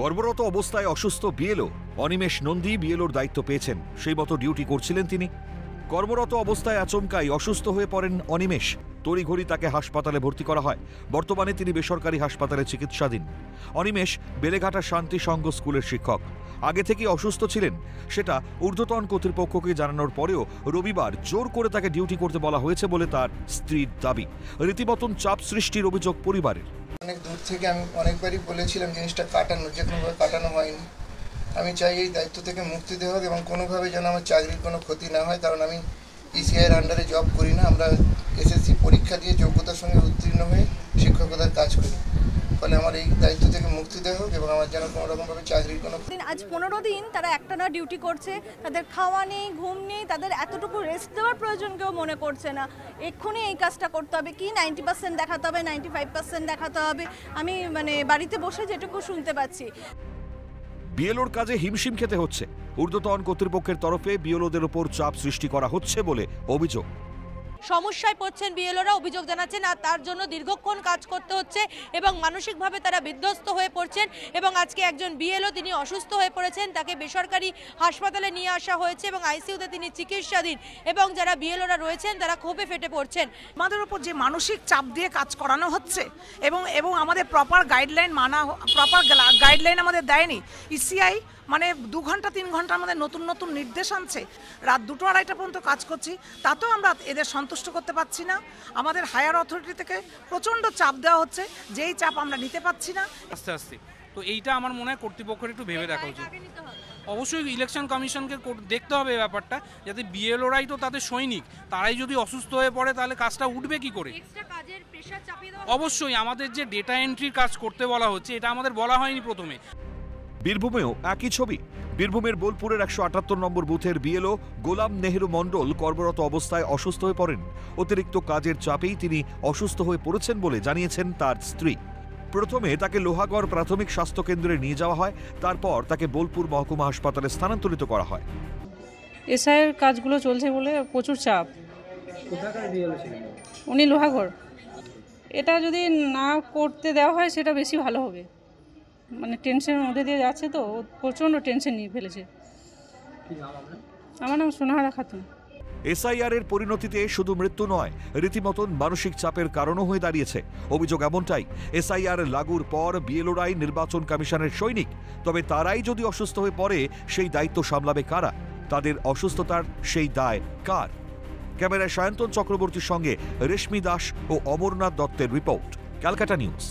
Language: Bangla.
কর্মরত অবস্থায় অসুস্থ বিএলও অনিমেষ নন্দী বিএলওর দায়িত্ব পেয়েছেন, সেই মতো ডিউটি করছিলেন তিনি। কর্মরত অবস্থায় আচমকাই অসুস্থ হয়ে পড়েন অনিমেষ। তড়িঘড়ি তাকে হাসপাতালে ভর্তি করা হয়। বর্তমানে তিনি বেসরকারি হাসপাতালে চিকিৎসাধীন। অনিমেষ বেলেঘাটা শান্তি সংঘ স্কুলের শিক্ষক। আগে থেকেই অসুস্থ ছিলেন, সেটা ঊর্ধ্বতন কর্তৃপক্ষকে জানানোর পরেও রবিবার জোর করে তাকে ডিউটি করতে বলা হয়েছে বলে তার স্ত্রীর দাবি। রীতিমতন চাপ সৃষ্টির অভিযোগ পরিবারের। অনেক দূর থেকে আমি অনেকবারই বলেছিলাম জিনিসটা কাটানো, যে কোনোভাবে কাটানো হয়নি। আমি চাই এই দায়িত্ব থেকে মুক্তি দেওয়া হোক এবং কোনোভাবে যেন আমার চাকরির কোনো ক্ষতি না হয়, কারণ আমি ইসিআইয়ের আন্ডারে জব করি না। আমরা এসএসসি পরীক্ষা দিয়ে যোগ্যতার সঙ্গে উত্তীর্ণ হয়ে শিক্ষকতার কাজ করি। ফলে আমার এই দায়িত্ব থেকে মুক্তি দেওয়া হোক এবং আমার যেন কোনো রকমভাবে চাকরির কোনো। আজ 15 দিন তারা একটানা ডিউটি করছে, তাদের খাওয়া নেই, ঘুম নেই, তাদের এতটুকু রেস্ট দেওয়ার প্রয়োজন কেউ মনে করছে না। এক্ষুনি এই কাজটা করতে হবে, কি 90% দেখাতে হবে, 95% দেখাতে হবে। আমি বাড়িতে বসে যেটুকু শুনতে পাচ্ছি। বিএলওর কাজে হিমশিম খেতে হচ্ছে। ঊর্ধ্বতন কর্তৃপক্ষের তরফে বিএলওদের ওপর চাপ সৃষ্টি করা হচ্ছে বলে অভিযোগ। সমস্যায় পড়ছেন বিএলওরা, অভিযোগ জানাচ্ছেন, আর তার জন্য দীর্ঘক্ষণ কাজ করতে হচ্ছে এবং মানসিকভাবে তারা বিধ্বস্ত হয়ে পড়ছেন। এবং আজকে একজন বিএলও তিনি অসুস্থ হয়ে পড়েছেন, তাকে বেসরকারি হাসপাতালে নিয়ে আসা হয়েছে এবং আইসিইউতে তিনি চিকিৎসাধীন। এবং যারা বিএলওরা রয়েছেন তারা ক্ষোভে ফেটে পড়ছেন। আমাদের উপর যে মানসিক চাপ দিয়ে কাজ করানো হচ্ছে এবং আমাদের প্রপার গাইডলাইন আমাদের দেয়নি। ইসিআই 2 ঘন্টা 3 ঘন্টার মধ্যে নতুন নতুন নির্দেশ আনছে। রাত 2টা-2:30 পর্যন্ত কাজ করছি, তাতেও আমরা এদের সন্তুষ্ট করতে পারছি না। আমাদের হায়ার অথরিটি থেকে প্রচণ্ড চাপ দেওয়া হচ্ছে, যেই চাপ আমরা নিতে পারছি না। আস্তে আস্তে তো এইটা আমার মনে হয় কর্তৃপক্ষের একটু ভেবে দেখা উচিত। অবশ্যই ইলেকশন কমিশনকে দেখতে হবে ব্যাপারটা, যাতে বিএলওরাই তো তাদের সৈনিক, তারাই যদি অসুস্থ হয়ে পড়ে তাহলে কাজটা উঠবে কি করে। অবশ্যই আমাদের যে ডেটা এন্ট্রির কাজ করতে বলা হচ্ছে, এটা আমাদের বলা হয়নি প্রথমে। বীরভূমেও একই ছবি। বীরভূমের বোলপুরের 178 নম্বর বুথের বিএলও গোলাম নেহেরু মণ্ডল কর্মরত অবস্থায় অসুস্থ হয়ে পড়েন। অতিরিক্ত কাজের চাপেই তিনি অসুস্থ হয়ে পড়েছেন বলে জানিয়েছেন তার স্ত্রী। প্রথমে তাকে লোহাগড় প্রাথমিক স্বাস্থ্য কেন্দ্রে নিয়ে যাওয়া হয়, তারপর তাকে বোলপুর মহকুমা হাসপাতালে স্থানান্তরিত করা হয়। এসআইয়ের কাজগুলো চলছে বলে প্রচুর চাপ। উনি লোহাগড়। এটা যদি না করতে দেওয়া হয় সেটা বেশি ভালো হবে। টেনশনের মধ্যে দিয়ে যাচ্ছে, তো প্রচণ্ড টেনশন নিয়ে ফেলেছে। আমার নাম সোনাহারা খাতুন। এসআইআর এর পরিণতিতে শুধু মৃত্যু নয়, রীতিমতন মানসিক চাপের কারণও হয়ে দাঁড়িয়েছে। অভিযোগ এমনটাই, এসআইআর লাগুর পর বিএলওরাই নির্বাচন কমিশনের সৈনিক। তবে তারাই যদি অসুস্থ হয়ে পড়ে, সেই দায়িত্ব সামলাবে কারা? তাদের অসুস্থতার সেই দায় কার? ক্যামেরায় সায়ন্তন চক্রবর্তীর সঙ্গে রেশমি দাস ও অমরনাথ দত্তের রিপোর্ট, ক্যালকাটা নিউজ।